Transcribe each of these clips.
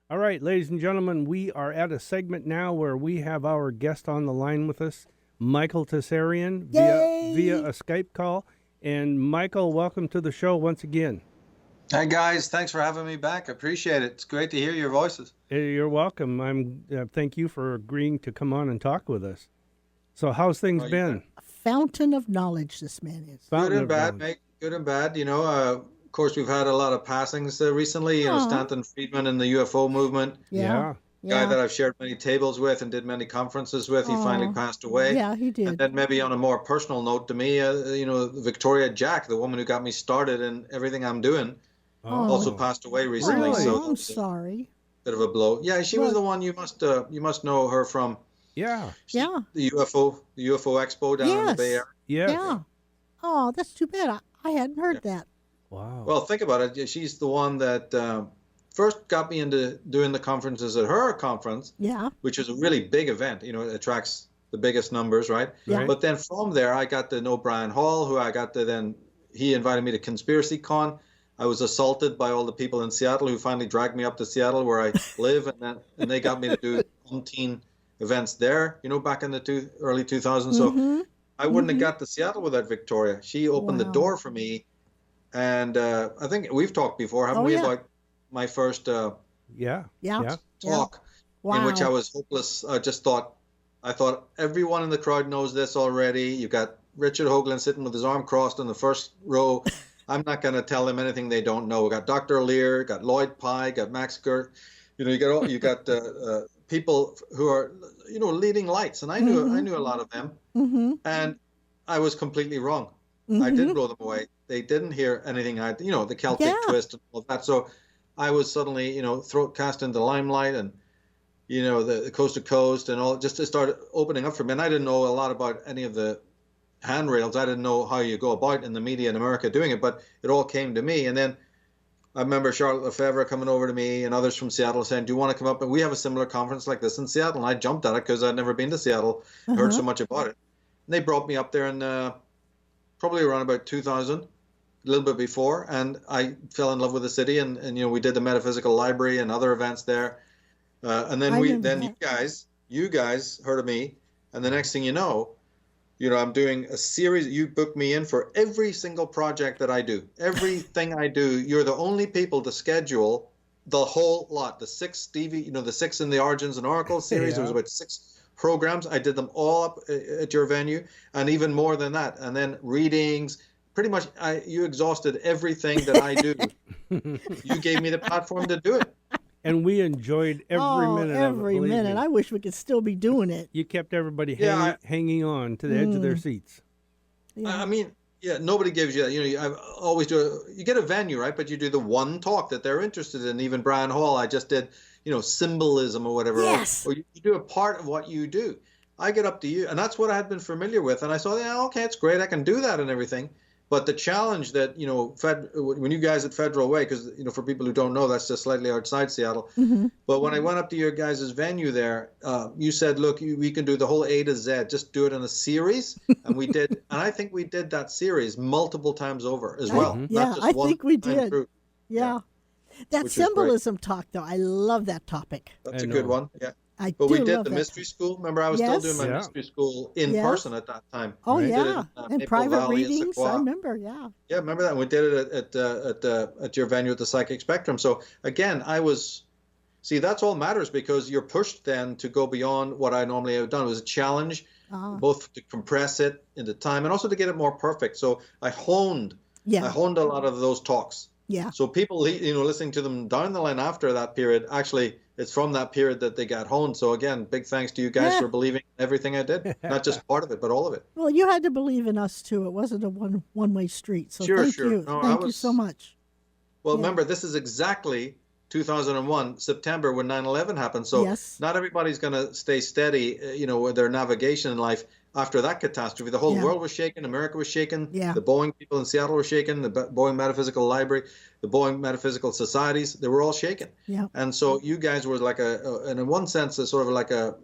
All right, ladies and gentlemen, we are at a segment now where we have our guest on the line with us, Michael Tsarion, via Yay! a Skype call. And Michael, welcome to the show once again. Hi guys, thanks for having me back. Appreciate it. It's great to hear your voices. You're welcome. Thank you for agreeing to come on and talk with us. So, how's things Oh, you bet. been? A fountain of knowledge, this man is. Good Fountain and of bad, knowledge. mate. Good and bad. Of course, we've had a lot of passings recently. Aw. Stanton Friedman in the UFO movement, Yeah. guy Yeah. that I've shared many tables with and did many conferences with. He finally Aw. passed away. Yeah, he And did. then maybe on a more personal note to me, Victoria Jack, the woman who got me started in everything I'm doing, also Oh. passed away recently. Really? So Oh, that I'm was a sorry. bit of a blow. Yeah, she was But the one you must know her from Yeah. yeah. the UFO Expo down in the Bay Yes. Area. Yes. Yeah. Oh, that's too bad. I hadn't heard Yeah. that. Wow. Well, think about it. She's the one that first got me into doing the conferences at her conference, Yeah. which is a really big event. It attracts the biggest numbers, right? Yeah. Right. But then from there, I got to know Brian Hall, who I got to then, he invited me to Conspiracy Con. I was assaulted by all the people in Seattle who finally dragged me up to Seattle where I live. And they got me to do umpteen events there, back in the early 2000s. So Mm-hmm. I wouldn't have Mm-hmm. got to Seattle without Victoria. She opened the Wow. door for me. And I think we've talked before, haven't Oh, we, yeah. about my first Yeah. Yeah. Yeah. Yeah. talk in which I Wow. was hopeless. I thought everyone in the crowd knows this already. You got Richard Hoagland sitting with his arm crossed in the first row. I'm not going to tell them anything they don't know. We got Dr. Lear, got Lloyd Pye, got Max Gert. You got people who are leading lights, and I Mm-hmm. knew a lot of them, Mm-hmm. and I was completely wrong. I Mm-hmm. did blow them away. They didn't hear anything. The Celtic Yeah. twist and all of that. So I was suddenly, cast into the limelight, and the coast to coast and all. Just to start opening up for me. And I didn't know a lot about any of the handrails. I didn't know how you go about in the media in America doing it, but it all came to me. And then I remember Charlotte Lefebvre coming over to me and others from Seattle saying, "Do you want to come up? And we have a similar conference like this in Seattle." And I jumped at it because I'd never been to Seattle, heard Uh-huh. so much about it. And they brought me up there in probably around about 2000, a little bit before, and I fell in love with the city. And we did the Metaphysical Library and other events there. And then I remember you that. guys heard of me, and the next thing you know, I'm doing a series. You booked me in for every single project that I do. Everything I do, you're the only people to schedule the whole lot. The six the six in the Origins and Oracles series. There was Yeah. about 6 programs. I did them all up at your venue, and even more than that. And then readings. Pretty much, you exhausted everything that I do. You gave me the platform to do it. And we enjoyed every Oh, minute of it. every believe minute. me. I wish we could still be doing it. You kept everybody Yeah, hanging on to the edge of their seats. Yeah. I mean, yeah, nobody gives you, I always you get a venue, right? But you do the one talk that they're interested in. Even Brian Hall, I just did, symbolism or whatever. Yes. Or you do a part of what you do. I get up to you, and that's what I had been familiar with. And I saw, yeah, okay, it's great. I can do that and everything. But the challenge that, when you guys at Federal Way, because, for people who don't know, that's just slightly outside Seattle. Mm-hmm. But when I went up to your guys' venue there, you said, look, we can do the whole A to Z, just do it in a series. And we did. And I think we did that series multiple times over as well. Yeah, Not just I one think we time did. through. Yeah. That Which is great. symbolism talk, though, I love that topic. That's I a good know. one. Yeah. I But do we did love the that. mystery school. Remember, I was still doing my Yeah. mystery school in Yes. person at that time. Oh, Right. We did it yeah. in, And Maple private Valley and readings. I Sequoia. remember, yeah. Yeah, remember that? And we did it at your venue at the Psychic Spectrum. So again, that's all matters because you're pushed then to go beyond what I normally have done. It was a challenge, Uh, both to compress it into time and also to get it more perfect. So I honed yeah. a lot of those talks. Yeah. So people, listening to them down the line after that period, actually, it's from that period that they got honed. So again, big thanks to you guys Yeah. for believing in everything I did, not just part of it, but all of it. Well, you had to believe in us, too. It wasn't a one-way street. So Sure, thank sure. you. No, Thank you so much. Well, Yeah. remember, this is exactly 2001, September, when 9/11 happened. So Yes. not everybody's going to stay steady, with their navigation in life after that catastrophe. The whole Yeah. world was shaken. America was shaken. Yeah. The Boeing people in Seattle were shaken. The Boeing Metaphysical Library, the Boeing Metaphysical Societies, they were all shaken. Yeah. And so you guys were like and in one sense, a sort of like an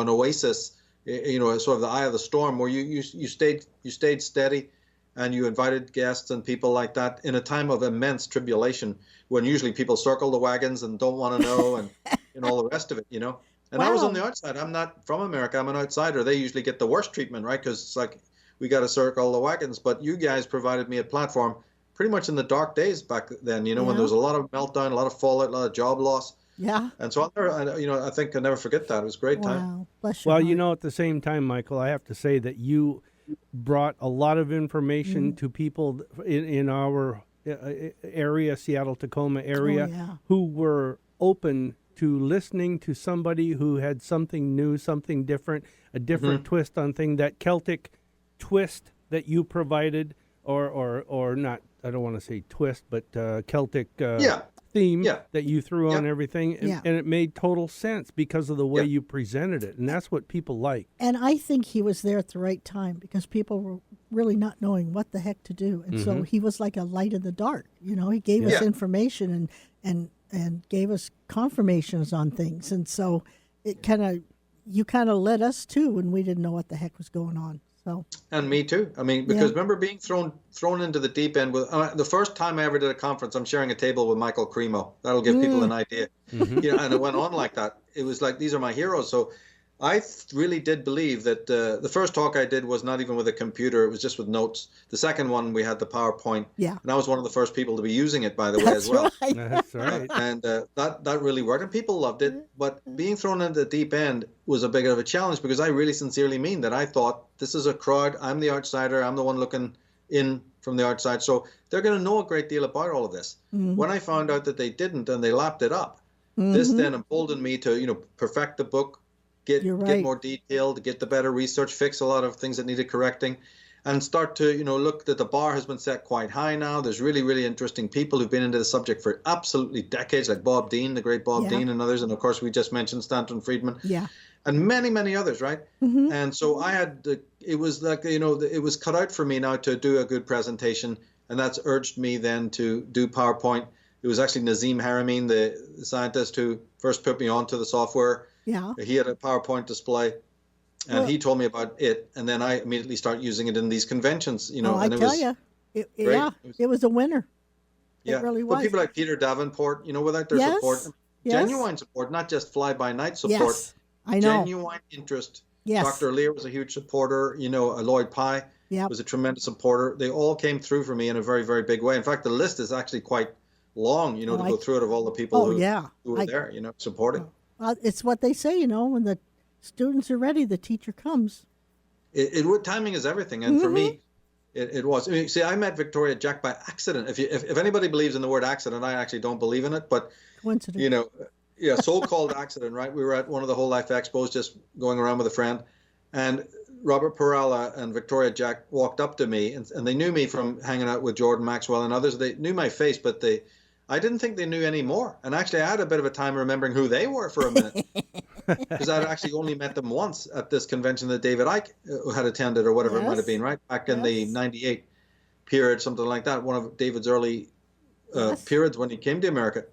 oasis, sort of the eye of the storm, where you stayed steady, and you invited guests and people like that in a time of immense tribulation, when usually people circle the wagons and don't want to know, and and all the rest of it, And I was on Wow. the outside. I'm not from America. I'm an outsider. They usually get the worst treatment, right? Because it's like we got to circle the wagons. But you guys provided me a platform pretty much in the dark days back then, when there Yeah. was a lot of meltdown, a lot of fallout, a lot of job loss. Yeah. And so I think I'll never forget that. It was a great time. Wow. Bless your Well, heart. at the same time, Michael, I have to say that you brought a lot of information to people in our area, Seattle-Tacoma area, yeah. who were open to listening to somebody who had something new, something different, a different twist on thing, that Celtic twist that you provided, or not, I don't want to say twist, but Celtic theme Yeah. that you threw on Yeah. everything, and, Yeah. and it made total sense because of the way Yeah. you presented it, and that's what people like. And I think he was there at the right time because people were really not knowing what the heck to do. And so he was like a light in the dark. He gave us Yeah. information and gave us confirmations on things. And so you kind of led us too when we didn't know what the heck was going on. So And me too. I mean, because remember being thrown into the deep end with the first time I ever did a conference, I'm sharing a table with Michael Cremo. That'll give people an idea. And it went on like that. It was like, these are my heroes. So I really did believe that the first talk I did was not even with a computer. It was just with notes. The second one, we had the PowerPoint. Yeah. And I was one of the first people to be using it, by the way, that's as well. right. That's right. And that really worked, and people loved it. But being thrown into the deep end was a bit of a challenge, because I really sincerely mean that. I thought, this is a crowd. I'm the outsider. I'm the one looking in from the outside. So they're going to know a great deal about all of this. When I found out that they didn't and they lapped it up, this then emboldened me to, perfect the book, get more detailed, get the better research, fix a lot of things that needed correcting, and start to, look that the bar has been set quite high now. There's really, really interesting people who've been into the subject for absolutely decades, like Bob Dean, the great Bob Dean, and others. And of course, we just mentioned Stanton Friedman. Yeah. And many, many others, right? And so I had, it was like, it was cut out for me now to do a good presentation. And that's urged me then to do PowerPoint. It was actually Nazim Haramein, the scientist, who first put me onto the software. Yeah. He had a PowerPoint display, and he told me about it. And then I immediately started using it in these conventions, Oh, I and it tell was you, great. it was a winner. Yeah, It really but was. people like Peter Davenport, without their Yes, support, yes. genuine support, not just fly-by-night support, Yes, I know. genuine interest. Yes. Dr. Lear was a huge supporter. Lloyd Pye Yep. was a tremendous supporter. They all came through for me in a very, very big way. In fact, the list is actually quite long, to go through it, of all the people who were there, supporting. It's what they say, when the students are ready, the teacher comes. Timing is everything, and for me, it was. I mean, see, I met Victoria Jack by accident. If anybody believes in the word accident, I actually don't believe in it. But Coincidence. so-called accident, right? We were at one of the Whole Life Expos, just going around with a friend, and Robert Perella and Victoria Jack walked up to me, and they knew me from hanging out with Jordan Maxwell and others. They knew my face, but I didn't think they knew any more. And actually, I had a bit of a time remembering who they were for a minute, because I'd actually only met them once at this convention that David Icke had attended, or whatever it might have been, right? Back in the 98 period, something like that, one of David's early periods when he came to America.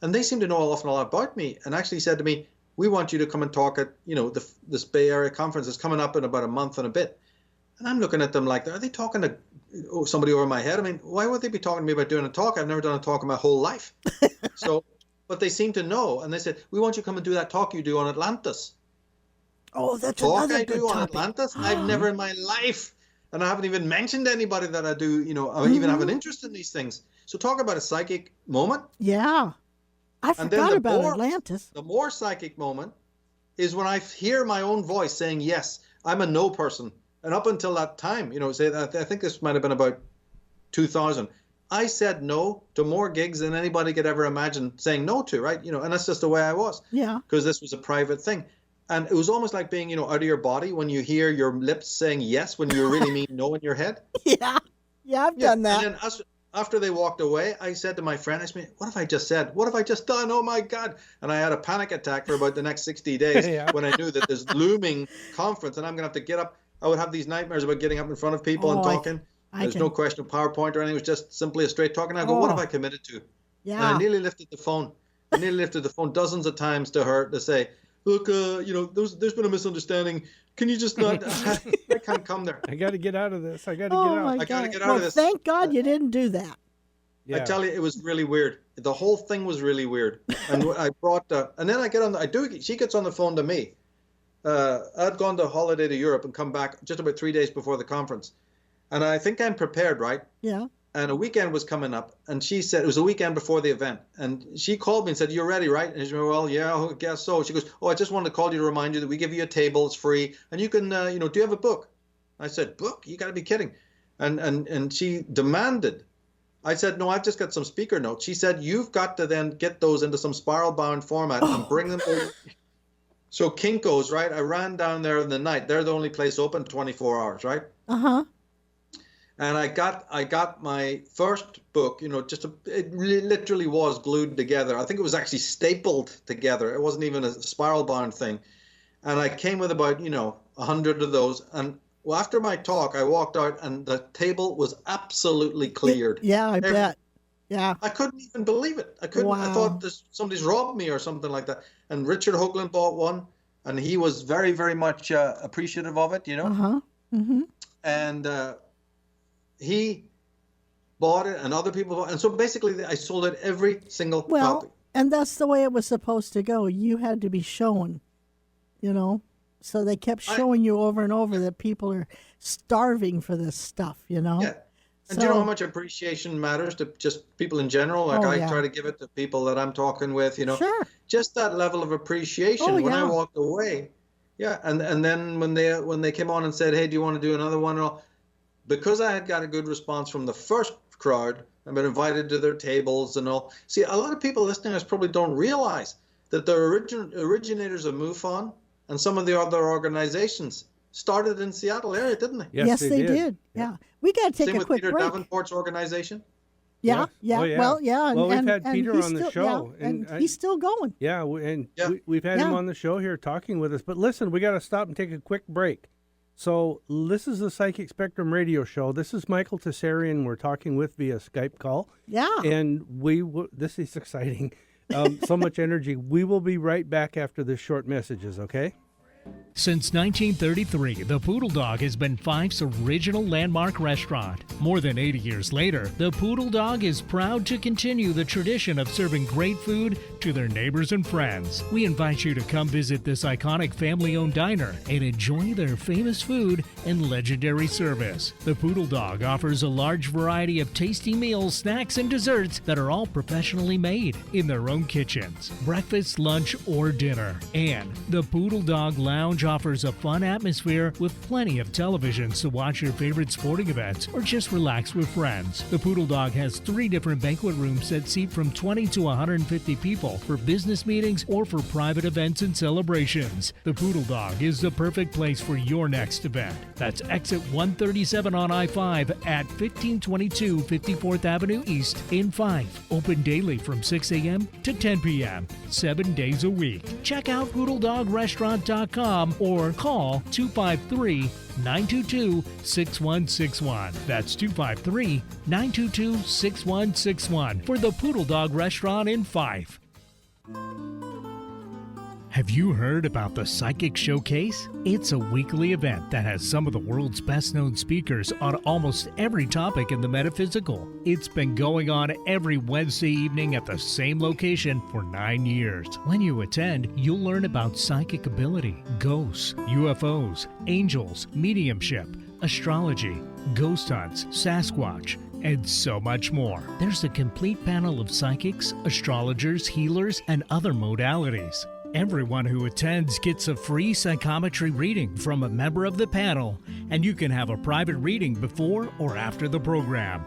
And they seemed to know an awful lot about me, and actually said to me, we want you to come and talk at, this Bay Area conference is coming up in about a month and a bit. And I'm looking at them like, are they talking to somebody over my head? I mean, why would they be talking to me about doing a talk? I've never done a talk in my whole life. But they seem to know. And they said, we want you to come and do that talk you do on Atlantis. Oh, that's Talk another I good do on topic. Atlantis? I've never in my life. And I haven't even mentioned anybody that I do, I even have an interest in these things. So talk about a psychic moment. Yeah. I And then forgot the about more- Atlantis. The more psychic moment is when I hear my own voice saying, yes, I'm a no person. And up until that time, say that, I think this might have been about 2000, I said no to more gigs than anybody could ever imagine saying no to, right? And that's just the way I was, Yeah. because this was a private thing. And it was almost like being, out of your body when you hear your lips saying yes when you really mean no in your head. Yeah. Yeah, I've done that. And then after they walked away, I said to my friend, I said, what have I just said? What have I just done? Oh, my God. And I had a panic attack for about the next 60 days when I knew that this looming conference and I'm going to have to get up. I would have these nightmares about getting up in front of people and talking. There's no question of PowerPoint or anything. It was just simply a straight talk. And I go, what have I committed to? Yeah. And I nearly lifted the phone. Dozens of times to her to say, look, there's been a misunderstanding. Can you just not? I can't come there. I got to get out of this. I got to Oh get out. my I gotta God. get out Well, of this. thank God you didn't do that. Yeah. I tell you, it was really weird. The whole thing was really weird. And I brought, and then I get on, she gets on the phone to me. I'd gone to holiday to Europe and come back just about 3 days before the conference. And I think I'm prepared, right? Yeah. And a weekend was coming up, and she said, it was a weekend before the event. And she called me and said, "You're ready, right?" And she said, "Well, yeah, I guess so." She goes, "Oh, I just wanted to call you to remind you that we give you a table, it's free. And you can, do you have a book?" I said, "Book? You got to be kidding." And she demanded. I said, "No, I've just got some speaker notes." She said, "You've got to then get those into some spiral bound format and bring them over." So Kinko's, right? I ran down there in the night. They're the only place open 24 hours, right? Uh-huh. And I got my first book, it literally was glued together. I think it was actually stapled together. It wasn't even a spiral bound thing. And I came with about, 100 of those. And well, after my talk, I walked out and the table was absolutely cleared. Yeah, I bet. Yeah. I couldn't even believe it. I couldn't. Wow. I thought somebody's robbed me or something like that. And Richard Hoagland bought one, and he was very, very much appreciative of it, Uh-huh. Mm-hmm. And he bought it, and other people bought it. And so basically, I sold it every single copy. And that's the way it was supposed to go. You had to be shown, So they kept showing you over and over that people are starving for this stuff, Yeah. And do you know how much appreciation matters to just people in general? Like I try to give it to people that I'm talking with, Sure. Just that level of appreciation when I walked away. Yeah. And then when they came on and said, "Hey, do you want to do another one?" And all, because I had got a good response from the first crowd, I've been invited to their tables and all. See, a lot of people listening to us probably don't realize that the originators of MUFON and some of the other organizations started in Seattle area, didn't they? Yes, they did. Yeah. We got to take Same a with quick Peter break. Davenport's organization. Yeah, Yes. yeah. Oh, yeah. Well, yeah. Well, we've had and Peter he's on the still- show, yeah, and and he's still going. Yeah, we've had him Yeah. on the show here talking with us. But listen, we got to stop and take a quick break. So this is the Psychic Spectrum radio show. This is Michael Tsarion. We're talking with via Skype call. Yeah. And this is exciting. So much energy. We will be right back after the short messages, okay? Since 1933, the Poodle Dog has been Fife's original landmark restaurant. More than 80 years later, the Poodle Dog is proud to continue the tradition of serving great food to their neighbors and friends. We invite you to come visit this iconic family-owned diner and enjoy their famous food and legendary service. The Poodle Dog offers a large variety of tasty meals, snacks, and desserts that are all professionally made in their own kitchens, breakfast, lunch, or dinner. And the Poodle Dog Lounge offers a fun atmosphere with plenty of televisions to watch your favorite sporting events or just relax with friends. The Poodle Dog has 3 different banquet rooms that seat from 20 to 150 people for business meetings or for private events and celebrations. The Poodle Dog is the perfect place for your next event. That's exit 137 on I-5 at 1522 54th Avenue East in Fife. Open daily from 6 a.m. to 10 p.m., 7 days a week. Check out PoodleDogRestaurant.com or call 253-922-6161. That's 253-922-6161 for the Poodle Dog Restaurant in Fife. Have you heard about the Psychic Showcase? It's a weekly event that has some of the world's best-known speakers on almost every topic in the metaphysical. It's been going on every Wednesday evening at the same location for 9 years. When you attend, you'll learn about psychic ability, ghosts, UFOs, angels, mediumship, astrology, ghost hunts, Sasquatch, and so much more. There's a complete panel of psychics, astrologers, healers, and other modalities. Everyone who attends gets a free psychometry reading from a member of the panel, and you can have a private reading before or after the program.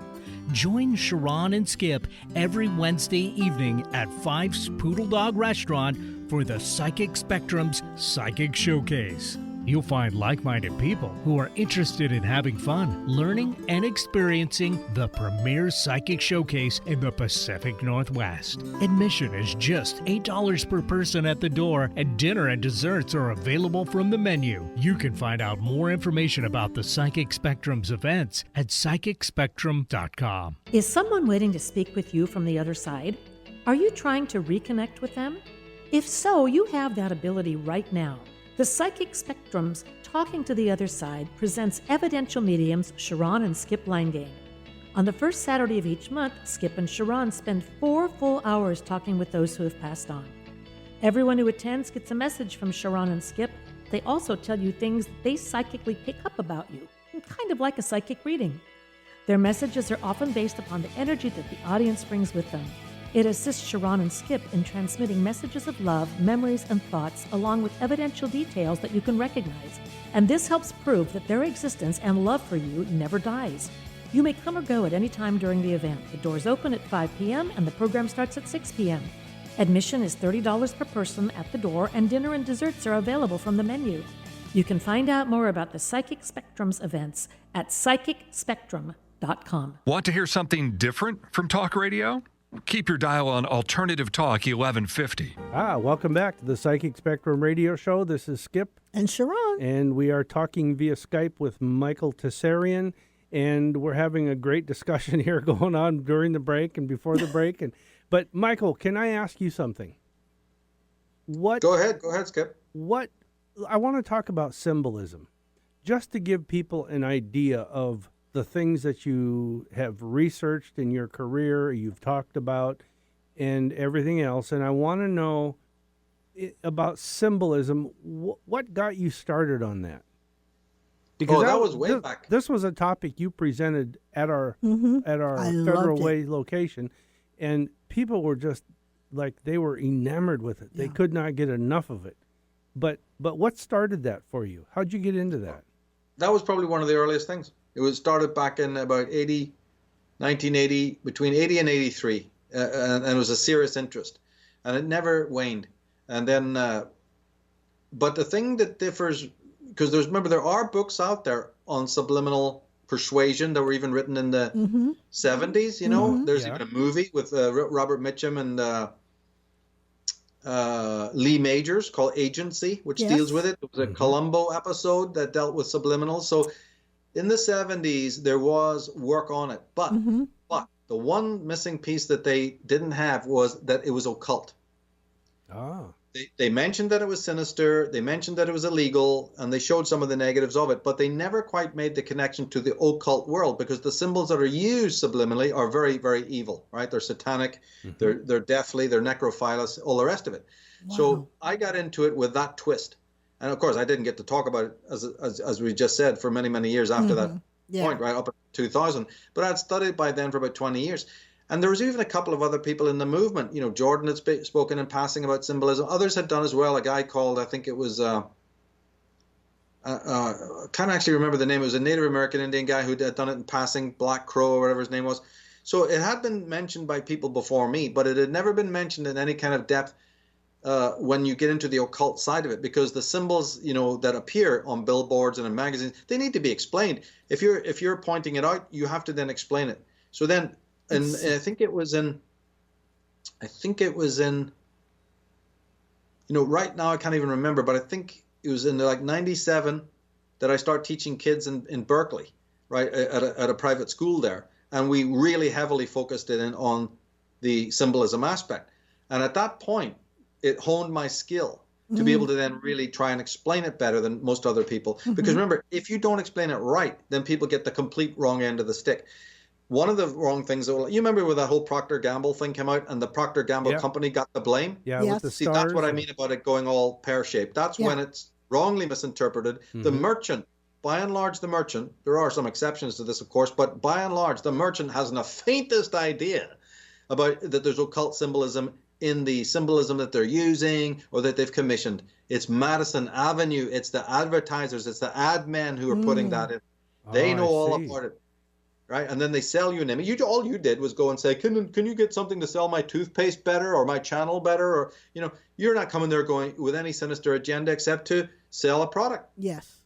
Join Sharon and Skip every Wednesday evening at Fife's Poodle Dog Restaurant for the Psychic Spectrum's Psychic Showcase. You'll find like-minded people who are interested in having fun, learning, and experiencing the premier psychic showcase in the Pacific Northwest. Admission is just $8 per person at the door, and dinner and desserts are available from the menu. You can find out more information about the Psychic Spectrum's events at psychicspectrum.com. Is someone waiting to speak with you from the other side? Are you trying to reconnect with them? If so, you have that ability right now. The Psychic Spectrum's Talking to the Other Side presents evidential mediums Sharon and Skip Langane. On the first Saturday of each month, Skip and Sharon spend 4 full hours talking with those who have passed on. Everyone who attends gets a message from Sharon and Skip. They also tell you things that they psychically pick up about you, kind of like a psychic reading. Their messages are often based upon the energy that the audience brings with them. It assists Sharon and Skip in transmitting messages of love, memories, and thoughts, along with evidential details that you can recognize. And this helps prove that their existence and love for you never dies. You may come or go at any time during the event. The doors open at 5 p.m. and the program starts at 6 p.m. Admission is $30 per person at the door, and dinner and desserts are available from the menu. You can find out more about the Psychic Spectrum's events at psychicspectrum.com. Want to hear something different from talk radio? Keep your dial on Alternative Talk 1150. Welcome back to the Psychic Spectrum Radio Show. This is Skip. And Sharon. And we are talking via Skype with Michael Tsarion. And we're having a great discussion here going on during the break and before the break. But Michael, can I ask you something? Go ahead, Skip. I want to talk about symbolism, just to give people an idea of the things that you have researched in your career, you've talked about, and everything else. And I want to know about symbolism. What got you started on that? Because that was way back. This was a topic you presented at our I Federal loved Way location, and people were just like, they were enamored with it. They could not get enough of it. But what started that for you? How'd you get into that? That was probably one of the earliest things. It was started back in about 1980, between 80 and 83, and it was a serious interest, and it never waned. And then, but the thing that differs, because there are books out there on subliminal persuasion that were even written in the 70s. You know, there's even a movie with Robert Mitchum and Lee Majors called Agency, which deals with it. It was a Columbo episode that dealt with subliminals. So in the 70s, there was work on it. But the one missing piece that they didn't have was that it was occult. They mentioned that it was sinister, they mentioned that it was illegal, and they showed some of the negatives of it, but they never quite made the connection to the occult world, because the symbols that are used subliminally are very, very evil, right? They're satanic, they're deathly, they're necrophilous, all the rest of it. Wow. So I got into it with that twist. And of course, I didn't get to talk about it, as we just said, for many, many years after that point, right, up to 2000. But I'd studied by then for about 20 years. And there was even a couple of other people in the movement. You know, Jordan had spoken in passing about symbolism. Others had done as well. A guy called, I think it was, can't actually remember the name. It was a Native American Indian guy who had done it in passing, Black Crow or whatever his name was. So it had been mentioned by people before me, but it had never been mentioned in any kind of depth when you get into the occult side of it, because the symbols, you know, that appear on billboards and in magazines, they need to be explained. If you're pointing it out, you have to then explain it. So then, and I think it was in, you know, right now I can't even remember, but I think it was in like 97 that I started teaching kids in Berkeley, right, at a private school there. And we really heavily focused it in on the symbolism aspect. And at that point, it honed my skill to be able to then really try and explain it better than most other people. Because remember, if you don't explain it right, then people get the complete wrong end of the stick. One of the wrong things, you remember when that whole Procter & Gamble thing came out and the Procter & Gamble company got the blame? Yeah, with the See, stars. that's what I mean about it going all pear-shaped. That's when it's wrongly misinterpreted. The merchant, by and large, the merchant, there are some exceptions to this, of course, but by and large, the merchant hasn't the faintest idea about that there's occult symbolism in the symbolism that they're using or that they've commissioned. It's Madison Avenue. It's the advertisers. It's the ad men who are putting that in. They know all about it. Right, and then they sell you an image. All you did was go and say, "Can you get something to sell my toothpaste better or my channel better?" Or you're not coming there going with any sinister agenda except to sell a product. Yes.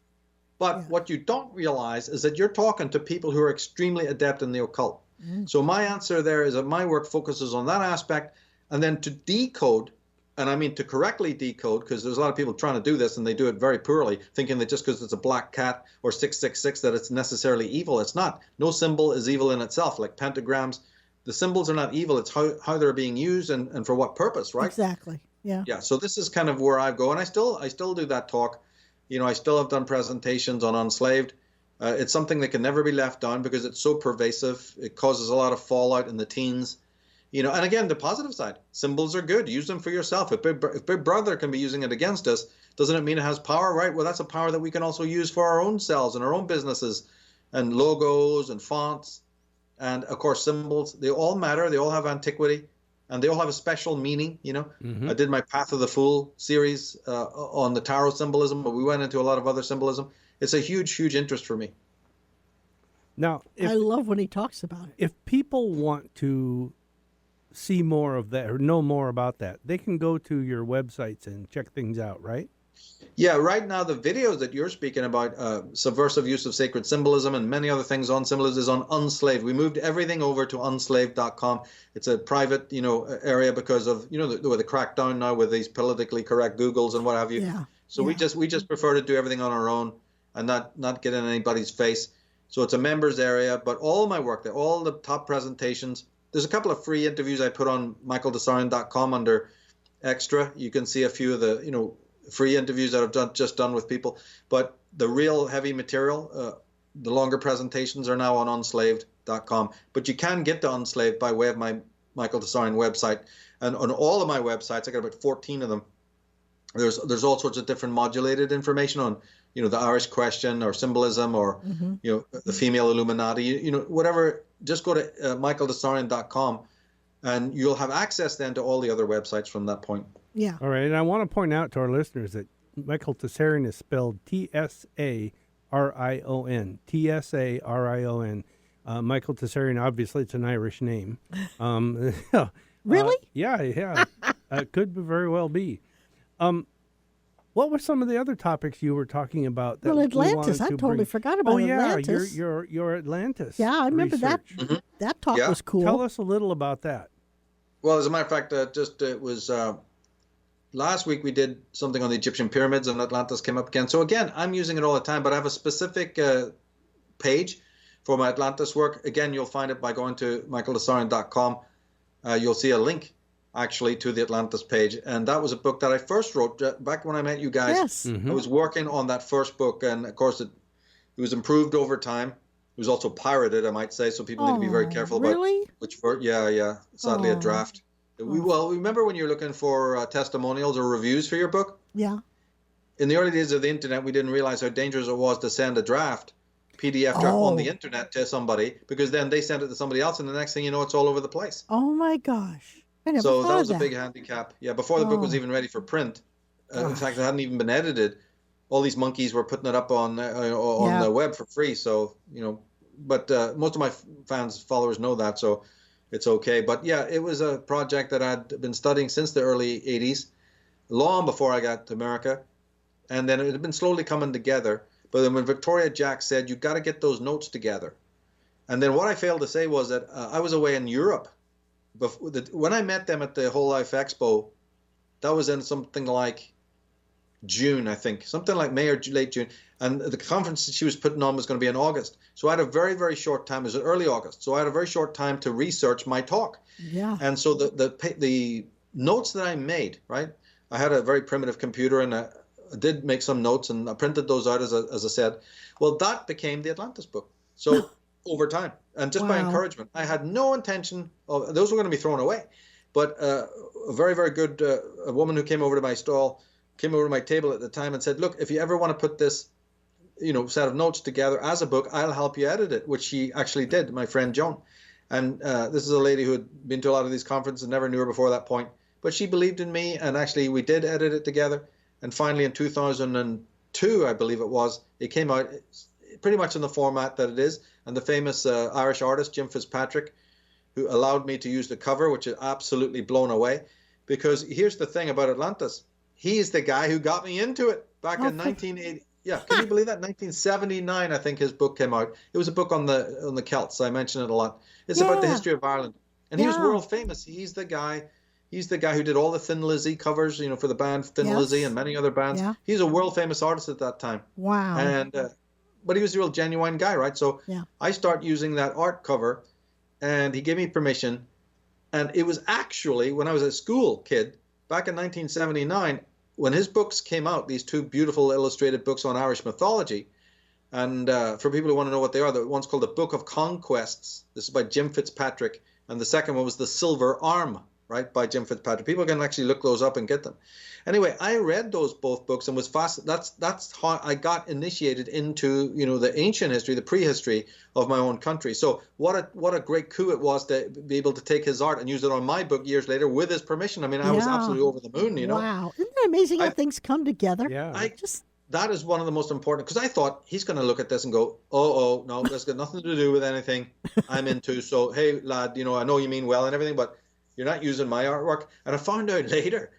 But what you don't realize is that you're talking to people who are extremely adept in the occult. So my answer there is that my work focuses on that aspect, and then to decode. And I mean to correctly decode, because there's a lot of people trying to do this and they do it very poorly, thinking that just because it's a black cat or 666 that it's necessarily evil. It's not. No symbol is evil in itself. Like pentagrams, the symbols are not evil. It's how they're being used and for what purpose, right? Exactly. Yeah. Yeah. So this is kind of where I go, and I still do that talk. You know, I still have done presentations on Unslaved. It's something that can never be left down because it's so pervasive. It causes a lot of fallout in the teens. You know, and again, the positive side, symbols are good. Use them for yourself. If Big Brother can be using it against us, doesn't it mean it has power, right? Well, that's a power that we can also use for our own selves and our own businesses and logos and fonts. And of course, symbols, they all matter. They all have antiquity and they all have a special meaning. You know, I did my Path of the Fool series on the tarot symbolism, but we went into a lot of other symbolism. It's a huge, huge interest for me. Now, I love when he talks about it. if people want to see more of that or know more about that, they can go to your websites and check things out, right? Yeah, right now the videos that you're speaking about, subversive use of sacred symbolism and many other things on symbolism, is on Unslaved. We moved everything over to unslaved.com. It's a private, area because of, the crackdown now with these politically correct Googles and what have you. Yeah. So we just prefer to do everything on our own and not get in anybody's face. So it's a members area, but all my work there, all the top presentations. There's a couple of free interviews I put on michaeltsarion.com under extra. You can see a few of the, free interviews that I've just done with people. But the real heavy material, the longer presentations are now on unslaved.com. But you can get to Unslaved by way of my Michael Tsarion website. And on all of my websites, I got about 14 of them. There's all sorts of different modulated information on, the Irish question or symbolism or, the female Illuminati, whatever. Just go to michaeltsarion.com and you'll have access then to all the other websites from that point. Yeah. All right. And I want to point out to our listeners that Michael Tsarion is spelled Tsarion. Tsarion. Michael Tsarion, obviously, it's an Irish name. Really? Yeah. Could very well be. What were some of the other topics you were talking about? That Atlantis. I totally forgot about Atlantis. your Atlantis. Yeah, I remember research. that. That talk Yeah. was cool. Tell us a little about that. Well, as a matter of fact, it was last week we did something on the Egyptian pyramids and Atlantis came up again. So again, I'm using it all the time, but I have a specific page for my Atlantis work. Again, you'll find it by going to michaeltsarion.com. You'll see a link actually to the Atlantis page. And that was a book that I first wrote back when I met you guys. Yes. Mm-hmm. I was working on that first book. And of course, it was improved over time. It was also pirated, I might say. So people need to be very careful really? about which word. Yeah. Sadly, a draft. Remember when you're looking for testimonials or reviews for your book? Yeah. In the early days of the internet, we didn't realize how dangerous it was to send a draft, PDF draft on the internet to somebody, because then they sent it to somebody else, and the next thing you know, it's all over the place. Oh my gosh. I never So thought that of was a big handicap. Yeah, before the book was even ready for print. In fact, it hadn't even been edited. All these monkeys were putting it up on the web for free. So, but most of my followers know that, so it's okay. But yeah, it was a project that I'd been studying since the early 80s, long before I got to America. And then it had been slowly coming together. But then when Victoria Jack said, you got to get those notes together. And then what I failed to say was that I was away in Europe. When I met them at the Whole Life Expo, that was in something like June, I think, something like May or late June. And the conference that she was putting on was going to be in August. So I had a very, very short time. It was early August. So I had a very short time to research my talk. Yeah. And so the notes that I made, right, I had a very primitive computer and I did make some notes and I printed those out, as I said. Well, that became the Atlantis book. So over time, and just by encouragement, I had no intention of, those were going to be thrown away. But a very, very good a woman who came over to my stall, came over to my table at the time and said, look, if you ever want to put this, set of notes together as a book, I'll help you edit it, which she actually did, my friend Joan. And this is a lady who had been to a lot of these conferences, never knew her before that point. But she believed in me, and actually we did edit it together. And finally in 2002, I believe it was, it came out pretty much in the format that it is. And the famous Irish artist, Jim Fitzpatrick, who allowed me to use the cover, which is absolutely blown away. Because here's the thing about Atlantis. He's the guy who got me into it back in 1980. Yeah, can you believe that? 1979, I think his book came out. It was a book on the Celts. I mention it a lot. It's about the history of Ireland. And he was world famous. He's the guy who did all the Thin Lizzy covers, for the band Thin Lizzy and many other bands. Yeah. He's a world famous artist at that time. Wow. And but he was a real genuine guy, right? So I start using that art cover, and he gave me permission. And it was actually when I was a school kid back in 1979, when his books came out, these two beautiful illustrated books on Irish mythology, And for people who want to know what they are, the one's called the Book of Conquests. This is by Jim Fitzpatrick. And the second one was The Silver Arm, right, by Jim Fitzpatrick. People can actually look those up and get them. Anyway, I read those both books and was fast. That's how I got initiated into, you know, the ancient history, the prehistory of my own country. So what a great coup it was to be able to take his art and use it on my book years later with his permission. I mean, I was absolutely over the moon, you know. Wow. Isn't that amazing how things come together? Yeah. That is one of the most important, because I thought he's going to look at this and go, oh, no, that's got nothing to do with anything I'm into. So, hey, lad, you know, I know you mean well and everything, but you're not using my artwork. And I found out later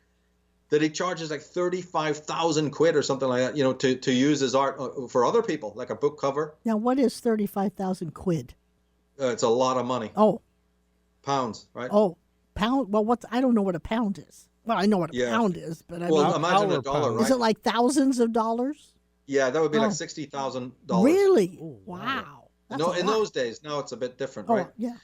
that he charges like 35,000 quid or something like that, you know, to use his art for other people, like a book cover. Now, what is 35,000 quid? It's a lot of money. Oh. Pounds, right? Oh, pound. Well, I don't know what a pound is. Well, I know what a pound is, but I mean, imagine a dollar, right? Is it like thousands of dollars? Yeah, that would be like $60,000. Really? Oh, wow. No, in those days, now it's a bit different, right? Yeah.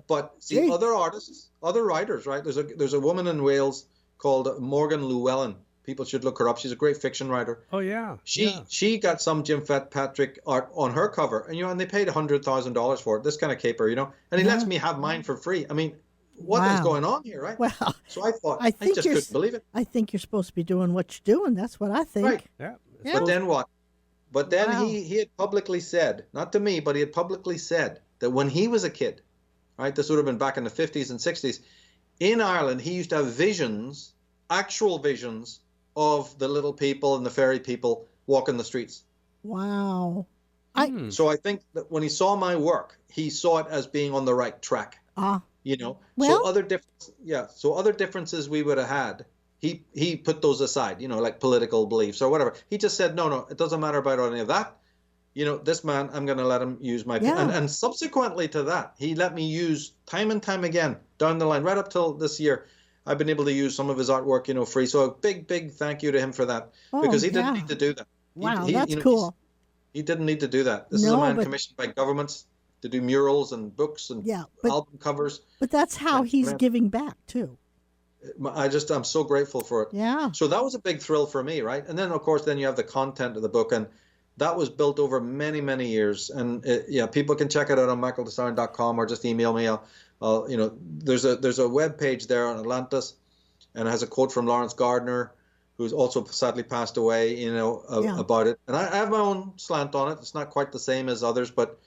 But see, other artists, other writers, right? There's a woman in Wales called Morgan Llewellyn. People should look her up. She's a great fiction writer. Oh yeah. She got some Jim Fitzpatrick art on her cover, and and they paid $100,000 for it. This kind of caper, and he lets me have mine for free. I mean, what is going on here, right? Well, so I thought I just couldn't believe it. I think you're supposed to be doing what you're doing. That's what I think. Right. Yeah. But then what? But then he had publicly said, not to me, but he had publicly said that when he was a kid, right? This would have been back in the 50s and 60s. In Ireland, he used to have visions, actual visions of the little people and the fairy people walking the streets. Wow. So I think that when he saw my work, he saw it as being on the right track. Well, so other differences we would have had, he put those aside, like political beliefs or whatever. He just said, no, it doesn't matter about any of that. This man, I'm going to let him use my and subsequently to that, he let me use time and time again down the line, right up till this year. I've been able to use some of his artwork, free. So a big thank you to him for that, because he didn't need to do that. Wow, that's cool. He didn't need to do that. This is a man commissioned by governments to do murals and books and album covers. But that's how he's giving back too. I'm so grateful for it. Yeah. So that was a big thrill for me, right? And then of course, then you have the content of the book, and that was built over many, many years. And people can check it out on michaeltsarion.com or just email me. There's a web page there on Atlantis, and it has a quote from Lawrence Gardner, who's also sadly passed away, about it. And I have my own slant on it. It's not quite the same as others, but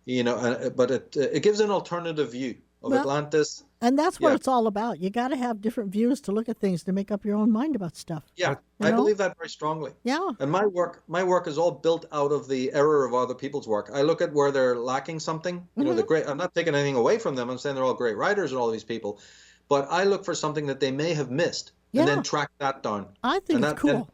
it gives an alternative view of Atlantis. And that's what it's all about. You got to have different views to look at things to make up your own mind about stuff. Yeah, I believe that very strongly. Yeah. And my work is all built out of the error of other people's work. I look at where they're lacking something. The great. I'm not taking anything away from them. I'm saying they're all great writers and all these people, but I look for something that they may have missed and then track that down. I think it's cool.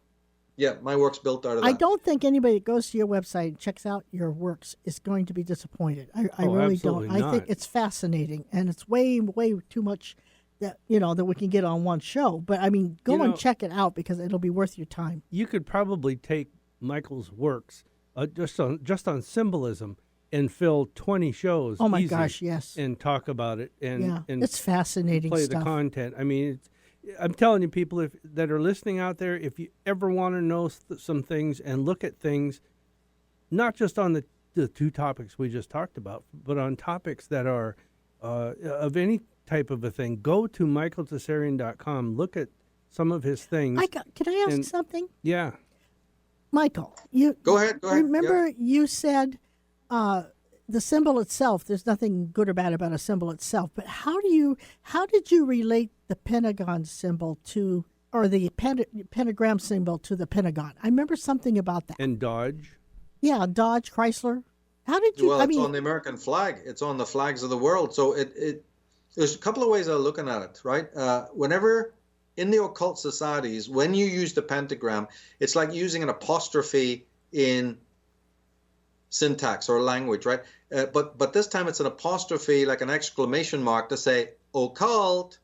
My work's built out of that. I don't think anybody that goes to your website and checks out your works is going to be disappointed. I really don't. Not. I think it's fascinating, and it's way too much that that we can get on one show. But I mean, go and check it out, because it'll be worth your time. You could probably take Michael's works just on symbolism and fill 20 shows. Oh my gosh, yes. And talk about it and it's fascinating play stuff. the content. I mean, I'm telling you, people that are listening out there, if you ever want to know some things and look at things, not just on the two topics we just talked about, but on topics that are of any type of a thing, go to michaeltsarion.com. Look at some of his things. Can I ask something? Yeah. Michael, you go ahead. Remember you said the symbol itself, there's nothing good or bad about a symbol itself, but how did you relate the pentagon symbol to, or the pentagram symbol to the Pentagon? I remember something about that. And Dodge. Yeah, Dodge, Chrysler. How did you? Well, it's on the American flag. It's on the flags of the world. So there's a couple of ways of looking at it, right? Whenever in the occult societies, when you use the pentagram, it's like using an apostrophe in syntax or language, right? But this time it's an apostrophe, like an exclamation mark, to say occult.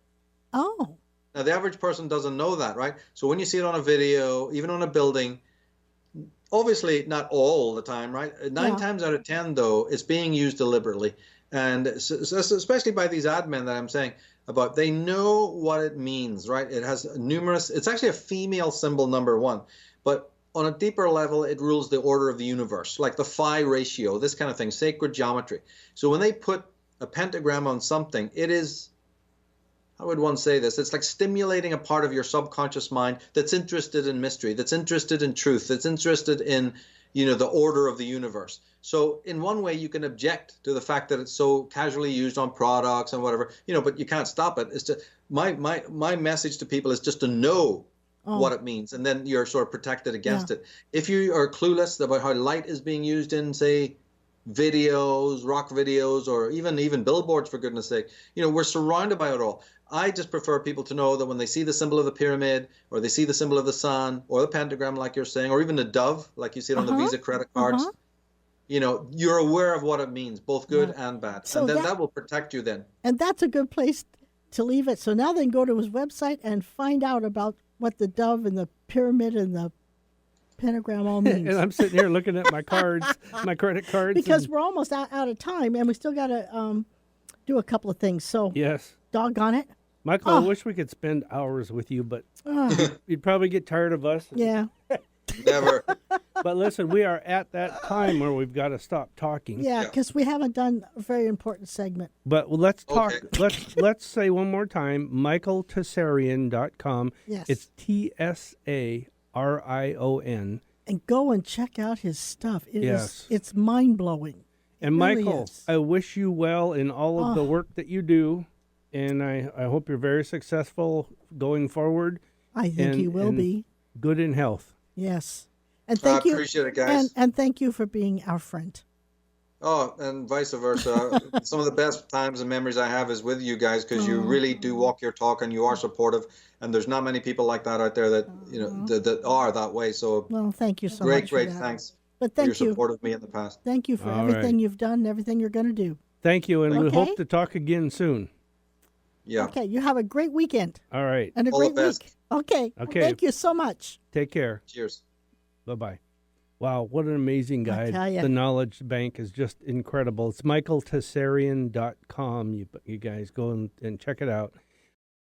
Oh. Now the average person doesn't know that, right? So when you see it on a video, even on a building, obviously not all the time, right? 9 times out of 10, though, it's being used deliberately. And especially by these ad men that I'm saying about, they know what it means, right? It has numerous, it's actually a female symbol, number one. But on a deeper level, it rules the order of the universe, like the phi ratio, this kind of thing, sacred geometry. So when they put a pentagram on something, it is, how would one say this? It's like stimulating a part of your subconscious mind that's interested in mystery, that's interested in truth, that's interested in, the order of the universe. So in one way, you can object to the fact that it's so casually used on products and whatever, but you can't stop it. It's just my message to people is just to know what it means, and then you're sort of protected against it. If you are clueless about how light is being used in, say, videos, rock videos, or even billboards, for goodness sake, we're surrounded by it all. I just prefer people to know that when they see the symbol of the pyramid, or they see the symbol of the sun, or the pentagram, like you're saying, or even the dove, like you see it on the Visa credit cards, you're aware of what it means, both good and bad. So and then that will protect you then. And that's a good place to leave it. So now they can go to his website and find out about what the dove and the pyramid and the pentagram all means. And I'm sitting here looking at my cards, my credit cards. Because we're almost out of time, and we still got to do a couple of things. So, yes, doggone it. Michael, I wish we could spend hours with you, but you'd probably get tired of us. Yeah. Never. But listen, we are at that time where we've got to stop talking. Yeah, because we haven't done a very important segment. But let's talk. Okay. Let's say one more time, michaeltsarion.com. Yes. It's Tsarion. And go and check out his stuff. Yes. It's mind-blowing. And really Michael, is. I wish you well in all of the work that you do, and I hope you're very successful going forward. I think he will be. Good in health. Yes. And thank you. I appreciate it, guys. And thank you for being our friend. Oh, and vice versa. Some of the best times and memories I have is with you guys, because you really do walk your talk and you are supportive. And there's not many people like that out there that that are that way. So Well, thank you so great, much. great for that. thanks But for thank your you. support of me in the past. Thank you for All everything right. you've done and everything you're going to do. Thank you, and we Okay. hope to talk again soon. Yeah. Okay, you have a great weekend All right. and a All the great best. week. Okay. Okay. Thank you so much. Take care. Cheers. Bye-bye. Wow, what an amazing guy. tell ya. The knowledge bank is just incredible. It's michaeltsarion.com. You guys go and check it out.